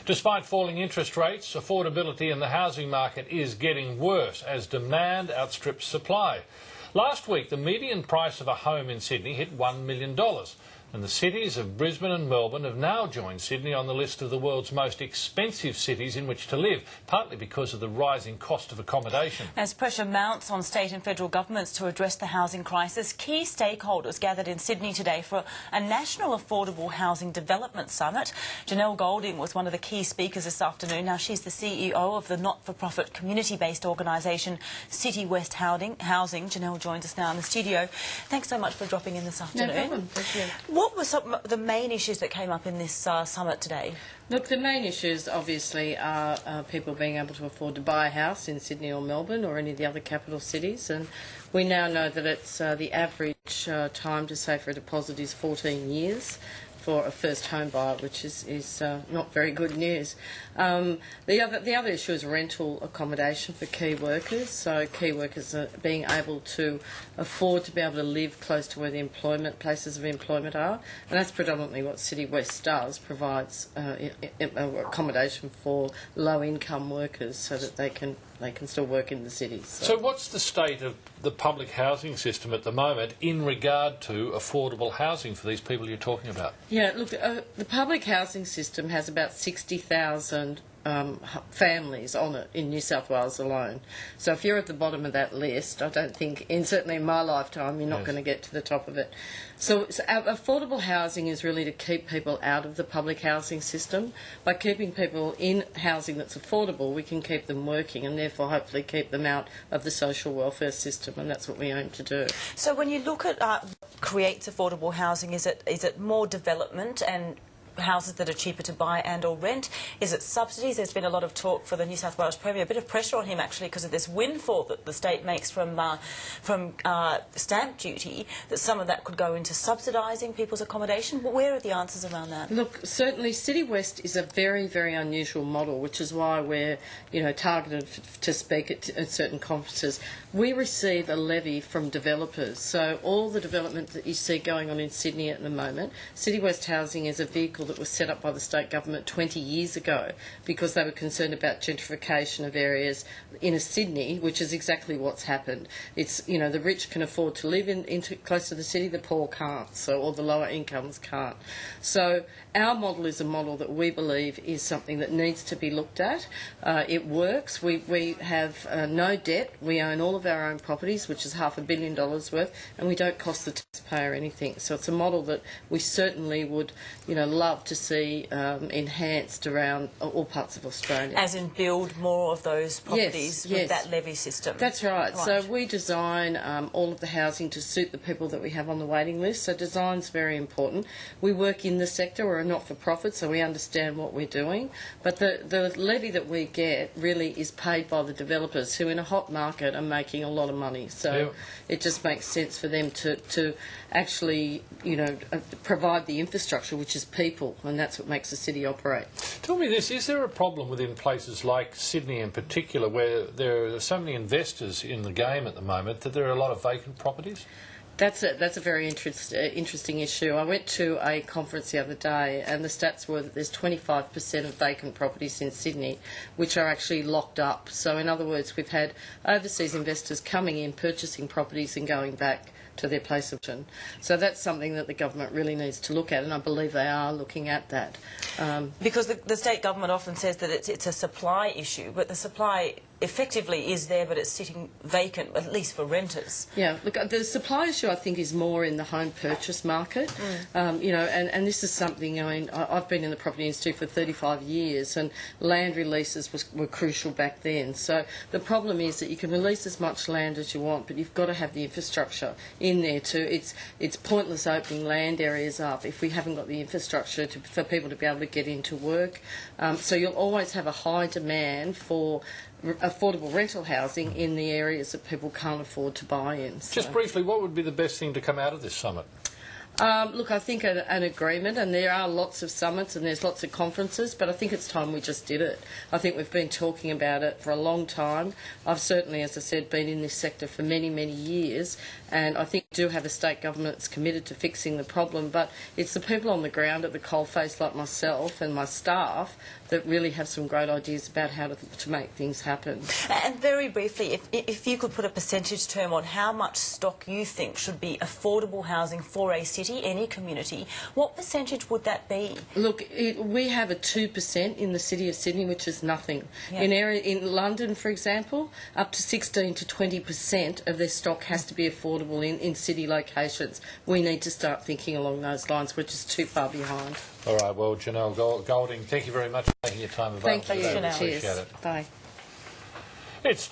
Despite falling interest rates, affordability in the housing market is getting worse as demand outstrips supply. Last week, the median price of a home in Sydney hit $1 million. And the cities of Brisbane and Melbourne have now joined Sydney on the list of the world's most expensive cities in which to live, partly because of the rising cost of accommodation. As pressure mounts on state and federal governments to address the housing crisis, key stakeholders gathered in Sydney today for a national affordable housing development summit. Janelle Goulding was one of the key speakers this afternoon. Now, she's the CEO of the not-for-profit community-based organisation City West Housing. Janelle joins us now in the studio. Thanks so much for dropping in this afternoon. No problem. Thank you. What were some of the main issues that came up in this summit today? Look, the main issues obviously are people being able to afford to buy a house in Sydney or Melbourne or any of the other capital cities, and we now know that it's the average time to save for a deposit is 14 years for a first home buyer, which is not very good news. The other issue is rental accommodation for key workers. So key workers are being able to afford to be able to live close to where the places of employment are, and that's predominantly what City West does, provides accommodation for low-income workers so that they can still work in the cities. So what's the state of the public housing system at the moment in regard to affordable housing for these people you're talking about? Yeah, look, the public housing system has about 60,000 families on it in New South Wales alone. So if you're at the bottom of that list, I don't think, certainly in my lifetime, you're not going to get to the top of it. So affordable housing is really to keep people out of the public housing system. By keeping people in housing that's affordable, we can keep them working and therefore hopefully keep them out of the social welfare system, and that's what we aim to do. So when you look at what creates affordable housing, is it more development and houses that are cheaper to buy and or rent? Is it subsidies? There's been a lot of talk for the New South Wales Premier, a bit of pressure on him actually because of this windfall that the state makes from stamp duty, that some of that could go into subsidising people's accommodation. But where are the answers around that? Look, certainly City West is a very, very unusual model, which is why we're targeted to speak at certain conferences. We receive a levy from developers. So all the development that you see going on in Sydney at the moment, City West Housing is a vehicle that was set up by the state government 20 years ago because they were concerned about gentrification of areas in Sydney, which is exactly what's happened. It's, the rich can afford to live close to the city, the poor can't, so all the lower incomes can't. So our model is a model that we believe is something that needs to be looked at. It works. We have no debt. We own all of our own properties, which is $500 million worth, and we don't cost the taxpayer anything. So it's a model that we certainly would, love to see enhanced around all parts of Australia. As in build more of those properties with that levy system. That's right. So we design all of the housing to suit the people that we have on the waiting list. So design's very important. We work in the sector. We're a not-for-profit, so we understand what we're doing. But the levy that we get really is paid by the developers who in a hot market are making a lot of money. So it just makes sense for them to actually, provide the infrastructure, which is people, and that's what makes the city operate. Tell me this, is there a problem within places like Sydney in particular where there are so many investors in the game at the moment that there are a lot of vacant properties? That's a very interesting issue. I went to a conference the other day and the stats were that there's 25% of vacant properties in Sydney which are actually locked up. So in other words, we've had overseas investors coming in, purchasing properties and going back to their place of origin. So that's something that the government really needs to look at, and I believe they are looking at that. Because the state government often says that it's a supply issue, but the supply effectively is there, but it's sitting vacant, at least for renters. Yeah, look, the supply issue I think is more in the home purchase market. And this is something, I've been in the property industry for 35 years and land releases were crucial back then. So the problem is that you can release as much land as you want, but you've got to have the infrastructure in there too. It's pointless opening land areas up if we haven't got the infrastructure for people to be able to get into work. So you'll always have a high demand for affordable rental housing in the areas that people can't afford to buy in. So. Just briefly, what would be the best thing to come out of this summit? Look, I think an agreement, and there are lots of summits and there's lots of conferences, but I think it's time we just did it. I think we've been talking about it for a long time. I've certainly, as I said, been in this sector for many, many years, and I think we do have a state government that's committed to fixing the problem, but it's the people on the ground at the coalface like myself and my staff that really have some great ideas about how to make things happen. And very briefly, if you could put a percentage term on how much stock you think should be affordable housing for a city, any community, what percentage would that be? Look, we have a 2% in the City of Sydney, which is nothing. Yeah. In London, for example, up to 16 to 20% of their stock has to be affordable in city locations. We need to start thinking along those lines. We're just too far behind. All right, well, Janelle Goulding, thank you very much for taking your time available. Thank you, today. Janelle. Appreciate it. Bye. It's time